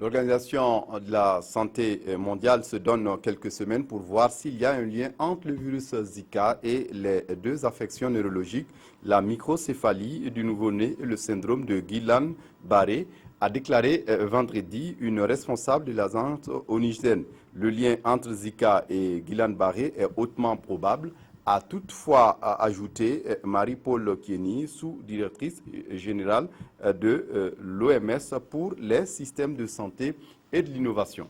L'Organisation de la santé mondiale se donne quelques semaines pour voir s'il y a un lien entre le virus Zika et les deux affections neurologiques, la microcéphalie du nouveau-né et le syndrome de Guillain-Barré, a déclaré vendredi une responsable de l'agence onigène. Le lien entre Zika et Guillain-Barré est hautement probable, a toutefois ajouté Marie-Paul Kieny, sous-directrice générale de l'OMS pour les systèmes de santé et de l'innovation.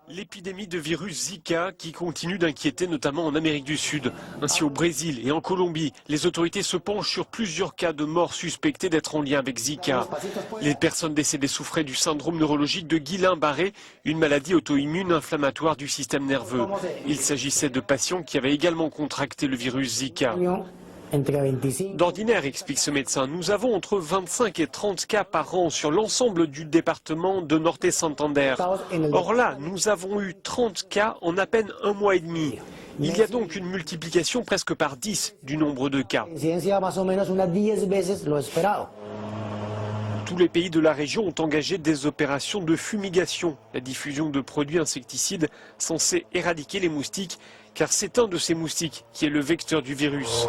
L'épidémie de virus Zika qui continue d'inquiéter notamment en Amérique du Sud, ainsi au Brésil et en Colombie. Les autorités se penchent sur plusieurs cas de morts suspectés d'être en lien avec Zika. Les personnes décédées souffraient du syndrome neurologique de Guillain-Barré, une maladie auto-immune inflammatoire du système nerveux. Il s'agissait de patients qui avaient également contracté le virus Zika. D'ordinaire, explique ce médecin, nous avons entre 25 et 30 cas par an sur l'ensemble du département de Norte Santander. Or là, nous avons eu 30 cas en à peine un mois et demi. Il y a donc une multiplication presque par 10 du nombre de cas. Tous les pays de la région ont engagé des opérations de fumigation, la diffusion de produits insecticides censés éradiquer les moustiques, car c'est un de ces moustiques qui est le vecteur du virus.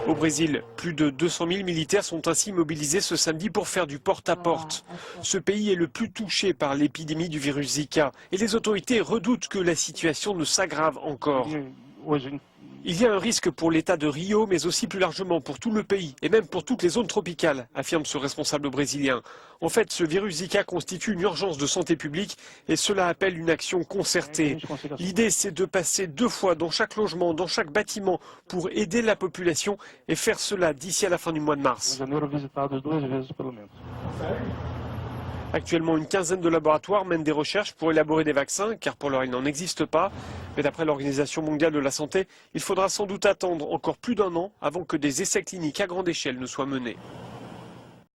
Au Brésil, plus de 200 000 militaires sont ainsi mobilisés ce samedi pour faire du porte-à-porte. Ce pays est le plus touché par l'épidémie du virus Zika et les autorités redoutent que la situation ne s'aggrave encore. Il y a un risque pour l'État de Rio, mais aussi plus largement pour tout le pays, et même pour toutes les zones tropicales, affirme ce responsable brésilien. En fait, ce virus Zika constitue une urgence de santé publique, et cela appelle une action concertée. L'idée, c'est de passer 2 fois dans chaque logement, dans chaque bâtiment, pour aider la population, et faire cela d'ici à la fin du mois de mars. Actuellement, une quinzaine de laboratoires mènent des recherches pour élaborer des vaccins, car pour l'heure, il n'en existe pas. Mais d'après l'Organisation mondiale de la santé, il faudra sans doute attendre encore plus d'1 an avant que des essais cliniques à grande échelle ne soient menés.